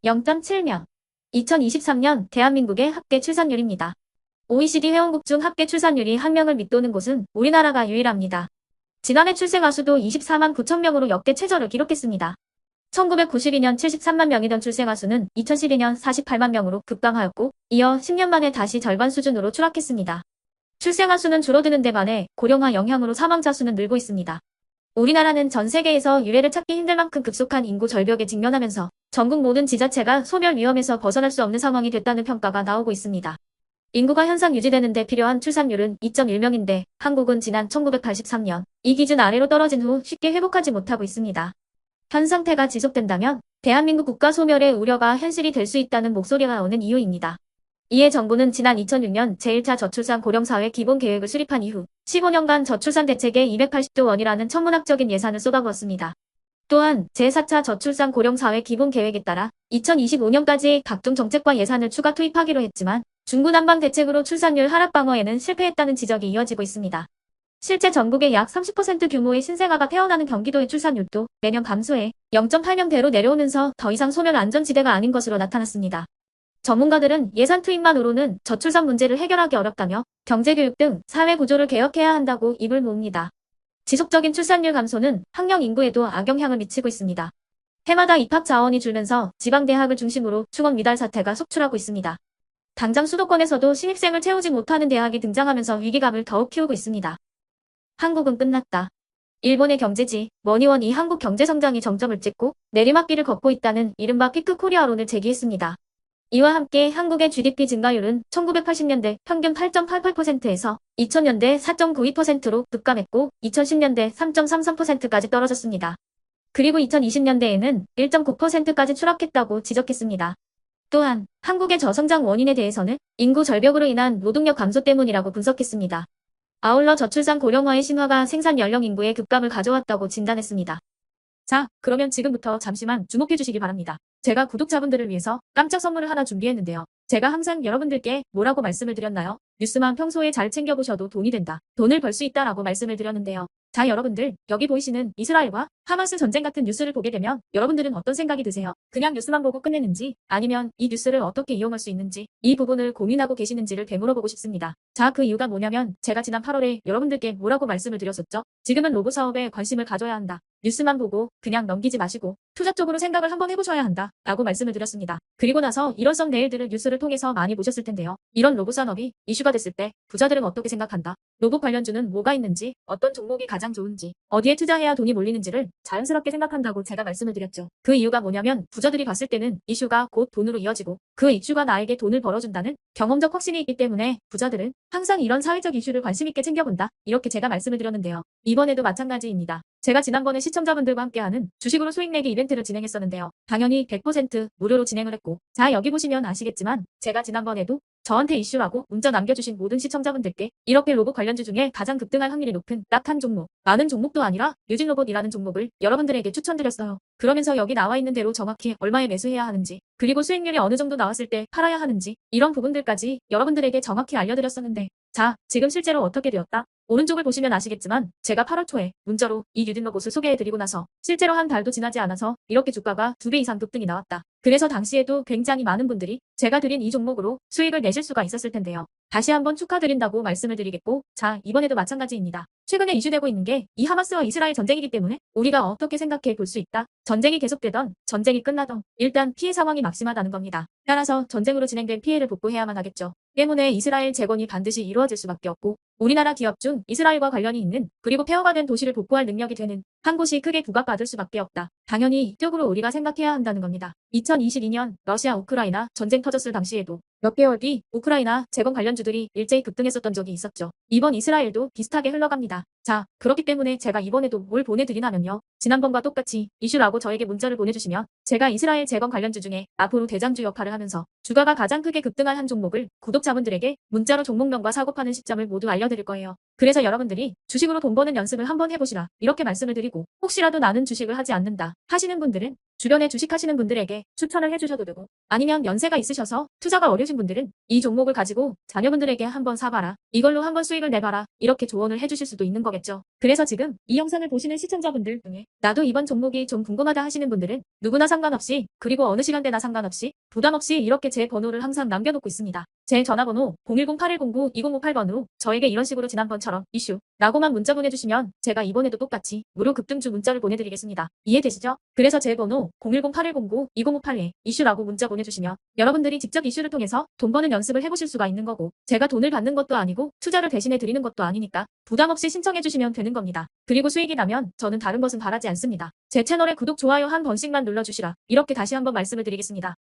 0.7명. 2023년 대한민국의 합계 출산율입니다. OECD 회원국 중 합계 출산율이 1명을 밑도는 곳은 우리나라가 유일합니다. 지난해 출생아 수도 24만 9천 명으로 역대 최저를 기록했습니다. 1992년 73만 명이던 출생아 수는 2012년 48만 명으로 급감하였고, 이어 10년 만에 다시 절반 수준으로 추락했습니다. 출생아 수는 줄어드는 데 반해 고령화 영향으로 사망자 수는 늘고 있습니다. 우리나라는 전 세계에서 유례를 찾기 힘들 만큼 급속한 인구 절벽에 직면하면서 전국 모든 지자체가 소멸 위험에서 벗어날 수 없는 상황이 됐다는 평가가 나오고 있습니다. 인구가 현상 유지되는 데 필요한 출산율은 2.1명인데 한국은 지난 1983년 이 기준 아래로 떨어진 후 쉽게 회복하지 못하고 있습니다. 현 상태가 지속된다면 대한민국 국가 소멸의 우려가 현실이 될 수 있다는 목소리가 나오는 이유입니다. 이에 정부는 지난 2006년 제1차 저출산 고령사회 기본계획을 수립한 이후 15년간 저출산 대책에 280조 원이라는 천문학적인 예산을 쏟아부었습니다. 또한 제4차 저출산 고령사회 기본계획에 따라 2025년까지 각종 정책과 예산을 추가 투입하기로 했지만 중구난방 대책으로 출산율 하락 방어에는 실패했다는 지적이 이어지고 있습니다. 실제 전국의 약 30% 규모의 신생아가 태어나는 경기도의 출산율도 매년 감소해 0.8명대로 내려오면서 더 이상 소멸 안전지대가 아닌 것으로 나타났습니다. 전문가들은 예산 투입만으로는 저출산 문제를 해결하기 어렵다며 경제교육 등 사회 구조를 개혁해야 한다고 입을 모읍니다. 지속적인 출산율 감소는 학령 인구에도 악영향을 미치고 있습니다. 해마다 입학 자원이 줄면서 지방대학을 중심으로 충원 미달 사태가 속출하고 있습니다. 당장 수도권에서도 신입생을 채우지 못하는 대학이 등장하면서 위기감을 더욱 키우고 있습니다. 한국은 끝났다. 일본의 경제지 머니원이 한국 경제 성장이 정점을 찍고 내리막길을 걷고 있다는 이른바 피크 코리아론을 제기했습니다. 이와 함께 한국의 GDP 증가율은 1980년대 평균 8.88%에서 2000년대 4.92%로 급감했고 2010년대 3.33%까지 떨어졌습니다. 그리고 2020년대에는 1.9%까지 추락했다고 지적했습니다. 또한 한국의 저성장 원인에 대해서는 인구 절벽으로 인한 노동력 감소 때문이라고 분석했습니다. 아울러 저출산 고령화의 신화가 생산 연령 인구의 급감을 가져왔다고 진단했습니다. 자, 그러면 지금부터 잠시만 주목해 주시기 바랍니다. 제가 구독자분들을 위해서 깜짝 선물을 하나 준비했는데요. 제가 항상 여러분들께 뭐라고 말씀을 드렸나요? 뉴스만 평소에 잘 챙겨보셔도 돈이 된다. 돈을 벌 수 있다라고 말씀을 드렸는데요. 자, 여러분들, 여기 보이시는 이스라엘과 하마스 전쟁 같은 뉴스를 보게 되면 여러분들은 어떤 생각이 드세요? 그냥 뉴스만 보고 끝내는지 아니면 이 뉴스를 어떻게 이용할 수 있는지 이 부분을 고민하고 계시는지를 되물어보고 싶습니다. 자, 그 이유가 뭐냐면 제가 지난 8월에 여러분들께 뭐라고 말씀을 드렸었죠? 지금은 로봇 사업에 관심을 가져야 한다. 뉴스만 보고 그냥 넘기지 마시고 투자 쪽으로 생각을 한번 해보셔야 한다 라고 말씀을 드렸습니다. 그리고 나서 이런 썸네일들을 뉴스를 통해서 많이 보셨을 텐데요. 이런 로봇 산업이 이슈가 됐을 때 부자들은 어떻게 생각한다? 로봇 관련주는 뭐가 있는지, 어떤 종목이 가장 좋은지, 어디에 투자해야 돈이 몰리는지를 자연스럽게 생각한다고 제가 말씀을 드렸죠. 그 이유가 뭐냐면 부자들이 봤을 때는 이슈가 곧 돈으로 이어지고 그 이슈가 나에게 돈을 벌어준다는 경험적 확신이 있기 때문에 부자들은 항상 이런 사회적 이슈를 관심 있게 챙겨본다. 이렇게 제가 말씀을 드렸는데요. 이번에도 마찬가지입니다. 제가 지난번에 시청자분들과 함께하는 주식으로 수익 내기 이벤트를 진행했었는데요. 당연히 100% 무료로 진행을 했고, 자, 여기 보시면 아시겠지만 제가 지난번에도 저한테 이슈라고 문자 남겨주신 모든 시청자분들께 이렇게 로봇 관련주 중에 가장 급등할 확률이 높은 딱 한 종목, 많은 종목도 아니라 유진로봇이라는 종목을 여러분들에게 추천드렸어요. 그러면서 여기 나와 있는 대로 정확히 얼마에 매수해야 하는지, 그리고 수익률이 어느 정도 나왔을 때 팔아야 하는지 이런 부분들까지 여러분들에게 정확히 알려드렸었는데, 자, 지금 실제로 어떻게 되었다? 오른쪽을 보시면 아시겠지만 제가 8월 초에 문자로 이 유진로봇을 소개해드리고 나서 실제로 한 달도 지나지 않아서 이렇게 주가가 2배 이상 급등이 나왔다. 그래서 당시에도 굉장히 많은 분들이 제가 드린 이 종목으로 수익을 내실 수가 있었을 텐데요. 다시 한번 축하드린다고 말씀을 드리겠고, 자, 이번에도 마찬가지입니다. 최근에 이슈되고 있는 게 이 하마스와 이스라엘 전쟁이기 때문에 우리가 어떻게 생각해 볼 수 있다. 전쟁이 계속되던 전쟁이 끝나던 일단 피해 상황이 막심하다는 겁니다. 따라서 전쟁으로 진행된 피해를 복구해야만 하겠죠. 때문에 이스라엘 재건이 반드시 이루어질 수밖에 없고 우리나라 기업 중 이스라엘과 관련이 있는 그리고 폐허가 된 도시를 복구할 능력이 되는 한 곳이 크게 부각받을 수밖에 없다. 당연히 이쪽으로 우리가 생각해야 한다는 겁니다. 2022년 러시아 우크라이나 전쟁 터졌을 당시에도 몇 개월 뒤 우크라이나 재건 관련주들이 일제히 급등했었던 적이 있었죠. 이번 이스라엘도 비슷하게 흘러갑니다. 자, 그렇기 때문에 제가 이번에도 뭘 보내드리냐면요. 지난번과 똑같이 이슈라고 저에게 문자를 보내주시면 제가 이스라엘 재건 관련주 중에 앞으로 대장주 역할을 하면서 주가가 가장 크게 급등할 한 종목을 구독자분들에게 문자로 종목명과 사고파는 시점을 모두 알려드릴 거예요. 그래서 여러분들이 주식으로 돈 버는 연습을 한번 해보시라 이렇게 말씀을 드리고, 혹시라도 나는 주식을 하지 않는다 하시는 분들은 주변에 주식하시는 분들에게 추천을 해주셔도 되고, 아니면 연세가 있으셔서 투자가 어려우신 분들은 이 종목을 가지고 자녀분들에게 한번 사봐라, 이걸로 한번 수익을 내봐라, 이렇게 조언을 해주실 수도 있는 거겠죠. 그래서 지금 이 영상을 보시는 시청자분들 중에 나도 이번 종목이 좀 궁금하다 하시는 분들은 누구나 상관없이, 그리고 어느 시간대나 상관없이 부담 없이 이렇게 제 번호를 항상 남겨놓고 있습니다. 제 전화번호 010-8109-2058번으로 저에게 이런 식으로 지난번처럼 이슈 라고만 문자 보내주시면 제가 이번에도 똑같이 무료 급등주 문자를 보내드리겠습니다. 이해되시죠? 그래서 제 번호 010-8109-2058에 이슈라고 문자 보내주시면 여러분들이 직접 이슈를 통해서 돈 버는 연습을 해보실 수가 있는 거고, 제가 돈을 받는 것도 아니고 투자를 대신해 드리는 것도 아니니까 부담 없이 신청해 주시면 되는 겁니다. 그리고 수익이 나면 저는 다른 것은 바라지 않습니다. 제 채널에 구독, 좋아요 한 번씩만 눌러주시라 이렇게 다시 한번 말씀을 드리겠습니다.